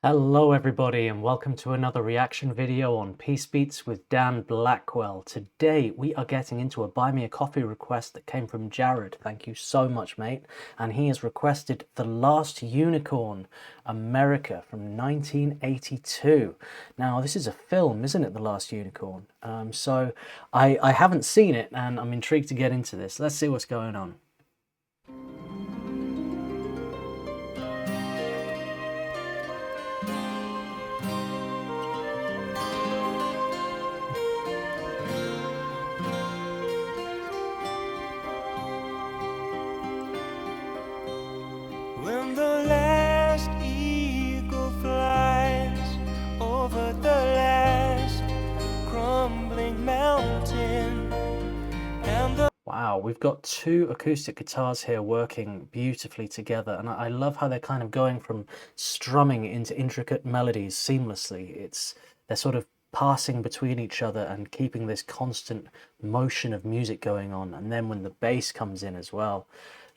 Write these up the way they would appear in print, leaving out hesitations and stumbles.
Hello everybody and welcome to another reaction video on Peace Beats with Dan Blackwell. Today we are getting into a buy me a coffee request that came from Jared. Thank you so much, mate. And he has requested The Last Unicorn, America from 1982. Now this is a film, isn't it, The Last Unicorn? So I haven't seen it and I'm intrigued to get into this. Let's see what's going on. When the last eagle flies over the last crumbling mountain and the Wow, we've got two acoustic guitars here working beautifully together, and I love how they're kind of going from strumming into intricate melodies seamlessly. They're sort of passing between each other and keeping this constant motion of music going on, and then when the bass comes in as well,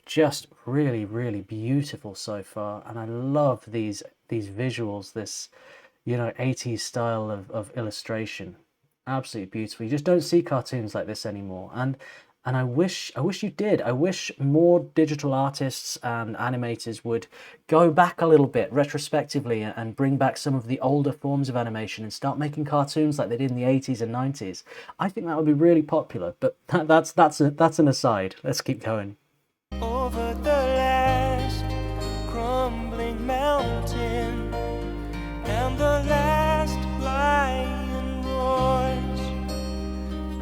just really, really beautiful so far. And I love these visuals, this 80s style of illustration. Absolutely beautiful. You just don't see cartoons like this anymore, and I wish you did. I wish more digital artists and animators would go back a little bit retrospectively and bring back some of the older forms of animation and start making cartoons like they did in the 80s and 90s. I think that would be really popular, but that's an aside. Let's keep going. over the last crumbling mountain and the last lion roars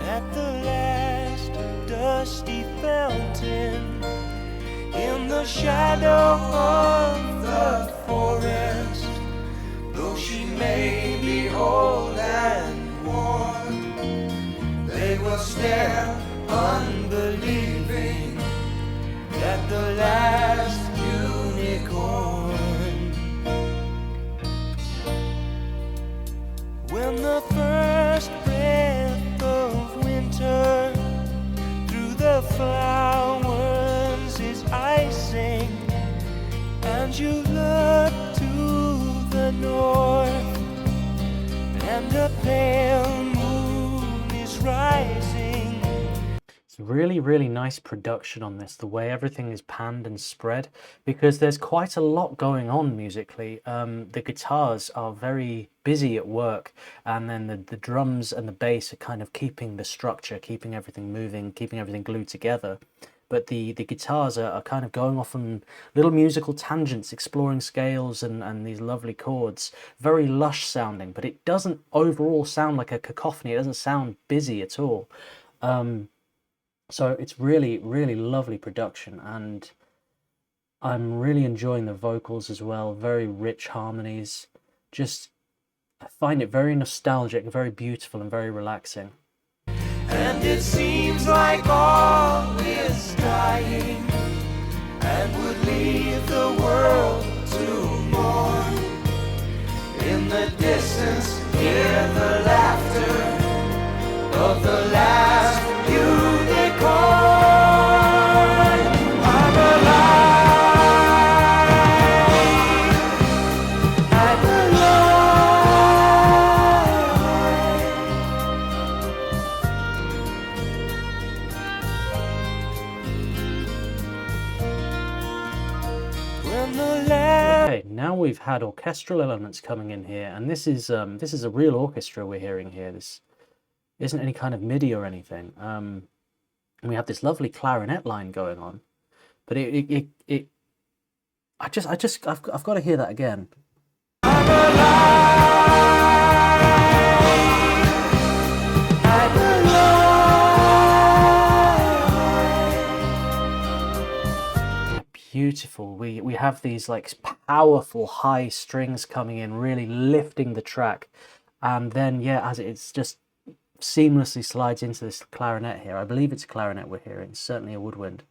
at the last dusty fountain in the shadow of the forest. Though she may be old and worn, they will stare unbelieving at the last unicorn. When the first breath of winter through the flowers is icing, and you look to the north and the pale moon is rising. Really, really nice production on this, the way everything is panned and spread, because there's quite a lot going on musically. The guitars are very busy at work, and then the drums and the bass are kind of keeping the structure, keeping everything moving, keeping everything glued together. But the guitars are kind of going off on little musical tangents, exploring scales and these lovely chords. Very lush sounding, but it doesn't overall sound like a cacophony. It doesn't sound busy at all. So it's really, really lovely production, and I'm really enjoying the vocals as well. Very rich harmonies. I find it very nostalgic, very beautiful, and very relaxing. And it seems like all is dying and would leave the world to mourn. In the distance, hear the laughter of the last unicorn. I'm alive. I'm alive. When the last Okay, now we've had orchestral elements coming in here, and this is a real orchestra we're hearing here. This isn't any kind of MIDI or anything. And we have this lovely clarinet line going on, but I've got to hear that again. I'm alive. I'm alive. Beautiful. We have these like powerful high strings coming in, really lifting the track, and then as it's just seamlessly slides into this clarinet here. I believe it's a clarinet we're hearing, certainly a woodwind.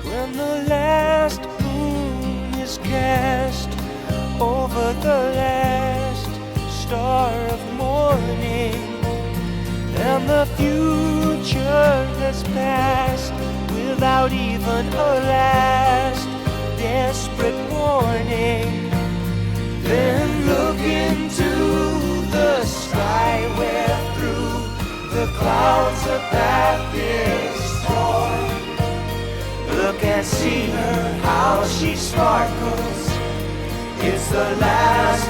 When the last moon is cast over the last star of morning, and the future has passed with without even a last desperate warning. Then look into the sky where through the clouds a path is torn. Look and see her, how she sparkles. It's the last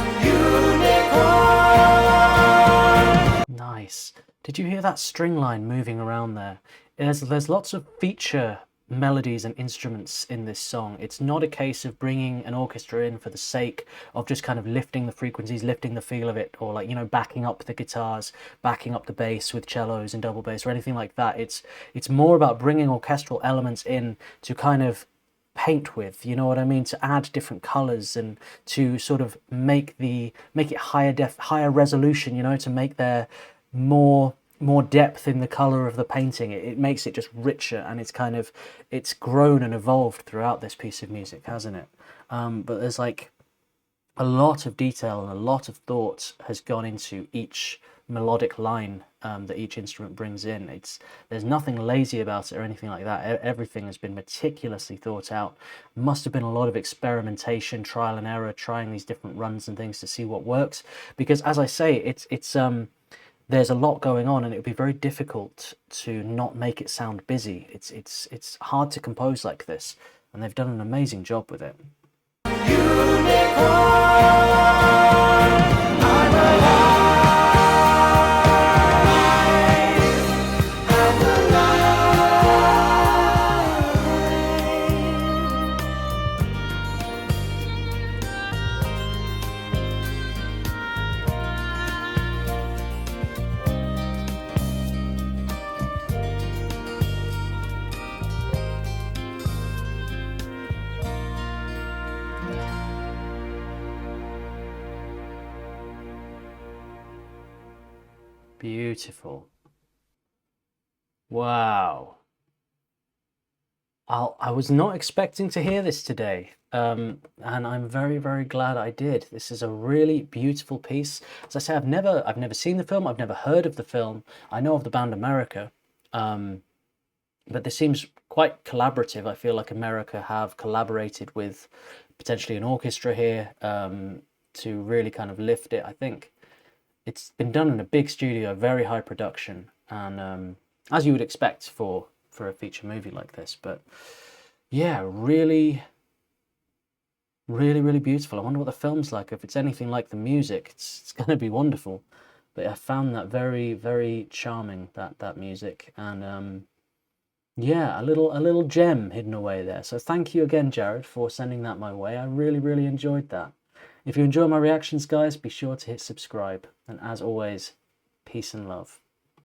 unicorn. Nice. Did you hear that string line moving around there? There's lots of feature melodies and instruments in this song. It's not a case of bringing an orchestra in for the sake of just kind of lifting the frequencies, lifting the feel of it, or like, you know, backing up the guitars, backing up the bass with cellos and double bass or anything like that. It's more about bringing orchestral elements in to kind of paint with, you know what I mean, to add different colors and to sort of make it higher resolution, you know, to make there more depth in the color of the painting. It makes it just richer, and it's grown and evolved throughout this piece of music, hasn't it? But there's like a lot of detail and a lot of thought has gone into each melodic line that each instrument brings in. There's nothing lazy about it or anything like that. Everything has been meticulously thought out. Must have been a lot of experimentation, trial and error, trying these different runs and things to see what works, because as I say, it's there's a lot going on, and it would be very difficult to not make it sound busy. It's hard to compose like this, and they've done an amazing job with it. Beautiful. Wow. I was not expecting to hear this today, and I'm very, very glad I did. This is a really beautiful piece. As I say, I've never seen the film. I've never heard of the film. I know of the band America, but this seems quite collaborative. I feel like America have collaborated with potentially an orchestra here to really kind of lift it. I think it's been done in a big studio, very high production, and as you would expect for a feature movie like this. But yeah, really, really, really beautiful. I wonder what the film's like. If it's anything like the music, it's going to be wonderful. But I found that very, very charming, that music, and yeah, a little gem hidden away there. So thank you again, Jared, for sending that my way. I really, really enjoyed that. If you enjoy my reactions, guys, be sure to hit subscribe. And as always, peace and love.